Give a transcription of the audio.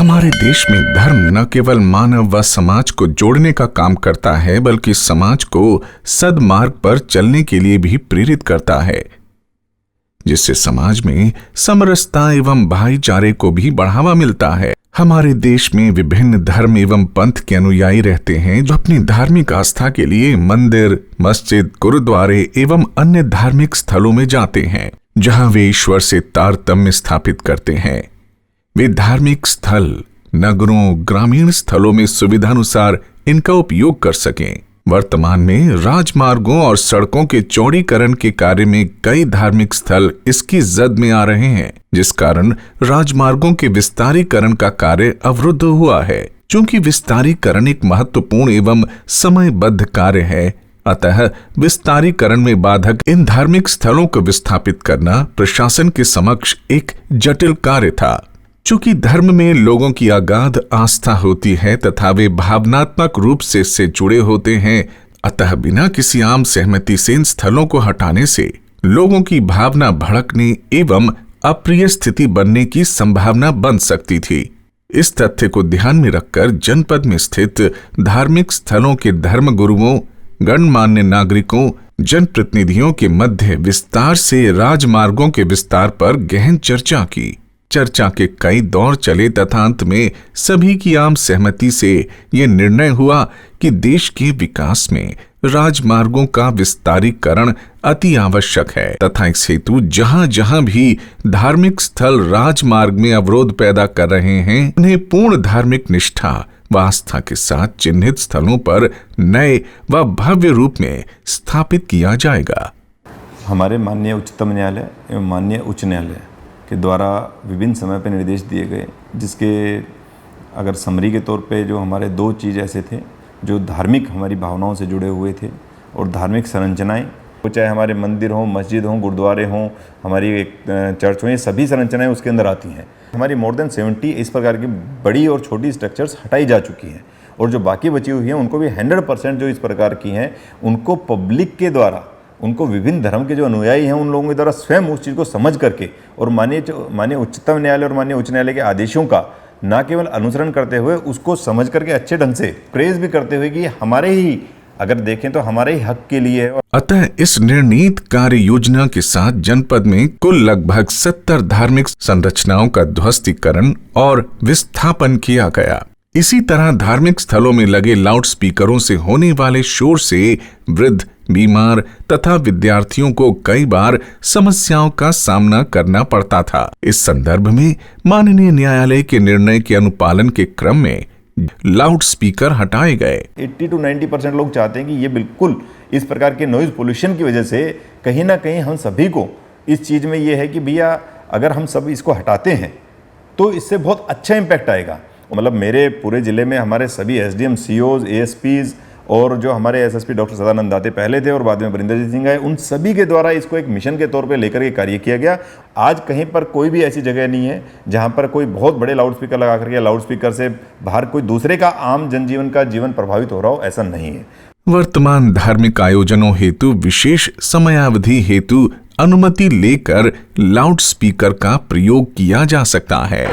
हमारे देश में धर्म न केवल मानव व समाज को जोड़ने का काम करता है, बल्कि समाज को सद्मार्ग पर चलने के लिए भी प्रेरित करता है, जिससे समाज में समरसता एवं भाईचारे को भी बढ़ावा मिलता है। हमारे देश में विभिन्न धर्म एवं पंथ के अनुयायी रहते हैं, जो अपनी धार्मिक आस्था के लिए मंदिर, मस्जिद, गुरुद्वारे एवं अन्य धार्मिक स्थलों में जाते हैं, जहां वे ईश्वर से तारतम्य स्थापित करते हैं। वे धार्मिक स्थल नगरों, ग्रामीण स्थलों में सुविधानुसार इनका उपयोग कर सकें। वर्तमान में राजमार्गों और सड़कों के चौड़ीकरण के कार्य में कई धार्मिक स्थल इसकी जद में आ रहे हैं, जिस कारण राजमार्गों के विस्तारीकरण का कार्य अवरुद्ध हुआ है। चूंकि विस्तारीकरण एक महत्वपूर्ण एवं समयबद्ध कार्य है, अतः विस्तारीकरण में बाधक इन धार्मिक स्थलों को विस्थापित करना प्रशासन के समक्ष एक जटिल कार्य था। चूंकि धर्म में लोगों की अगाध आस्था होती है तथा वे भावनात्मक रूप से इससे जुड़े होते हैं, अतः बिना किसी आम सहमति से इन स्थलों को हटाने से लोगों की भावना भड़कने एवं अप्रिय स्थिति बनने की संभावना बन सकती थी। इस तथ्य को ध्यान में रखकर जनपद में स्थित धार्मिक स्थलों के धर्म गुरुओं, गणमान्य नागरिकों, जनप्रतिनिधियों के मध्य विस्तार से राजमार्गों के विस्तार पर गहन चर्चा की। चर्चा के कई दौर चले तथा अंत में सभी की आम सहमति से यह निर्णय हुआ कि देश के विकास में राजमार्गों का विस्तारीकरण अति आवश्यक है तथा इस हेतु जहां जहां भी धार्मिक स्थल राजमार्ग में अवरोध पैदा कर रहे हैं, उन्हें पूर्ण धार्मिक निष्ठा व आस्था के साथ चिन्हित स्थलों पर नए व भव्य रूप में स्थापित किया जाएगा। हमारे माननीय उच्चतम न्यायालय एवं माननीय उच्च न्यायालय के द्वारा विभिन्न समय पर निर्देश दिए गए, जिसके अगर समरी के तौर पे जो हमारे दो चीज़ ऐसे थे जो धार्मिक हमारी भावनाओं से जुड़े हुए थे और धार्मिक संरचनाएं, वो चाहे हमारे मंदिर हों, मस्जिद हों, गुरुद्वारे हों, हमारी एक चर्च हों, ये सभी संरचनाएं उसके अंदर आती हैं। हमारी मोर देन 70 इस प्रकार की बड़ी और छोटी स्ट्रक्चर्स हटाई जा चुकी हैं और जो बाकी बची हुई हैं उनको भी 100% जो इस प्रकार की हैं उनको पब्लिक के द्वारा, उनको विभिन्न धर्म के जो अनुयायी हैं उन लोगों के द्वारा स्वयं उस चीज़ को समझ करके और माननीय उच्चतम न्यायालय और माननीय उच्च न्यायालय के आदेशों का न केवल अनुसरण करते हुए उसको समझ करके अच्छे ढंग से प्रेज भी करते हुए कि हमारे ही, अगर देखें तो हमारे ही हक के लिए है। अतः इस निर्णीत कार्य योजना के साथ जनपद में कुल लगभग 70 धार्मिक संरचनाओं का ध्वस्तीकरण और विस्थापन किया गया। इसी तरह धार्मिक स्थलों में लगे लाउड स्पीकरों से होने वाले शोर से वृद्ध, बीमार तथा विद्यार्थियों को कई बार समस्याओं का सामना करना पड़ता था। इस संदर्भ में माननीय न्यायालय के निर्णय के अनुपालन के क्रम में लाउड स्पीकर हटाए गए। 80 to 90% लोग चाहते हैं कि ये बिल्कुल इस प्रकार के नॉइज पोल्यूशन की वजह से कहीं ना कहीं हम सभी को इस चीज़ में ये है कि भैया अगर हम सब इसको हटाते हैं तो इससे बहुत अच्छा इम्पैक्ट आएगा। मतलब मेरे पूरे ज़िले में हमारे सभी SDM, COs, ASPs और जो हमारे SSP डॉक्टर सदानंद दाते पहले थे और बाद में वरिंदरजीत सिंह आए, उन सभी के द्वारा इसको एक मिशन के तौर पे लेकर के कार्य किया गया। आज कहीं पर कोई भी ऐसी जगह नहीं है जहां पर कोई बहुत बड़े लाउड स्पीकर लगा करके लाउड स्पीकर से बाहर कोई दूसरे का आम जनजीवन का जीवन प्रभावित हो रहा हो, ऐसा नहीं है। वर्तमान धार्मिक आयोजनों हेतु विशेष समयावधि हेतु अनुमति लेकर लाउड स्पीकर का प्रयोग किया जा सकता है।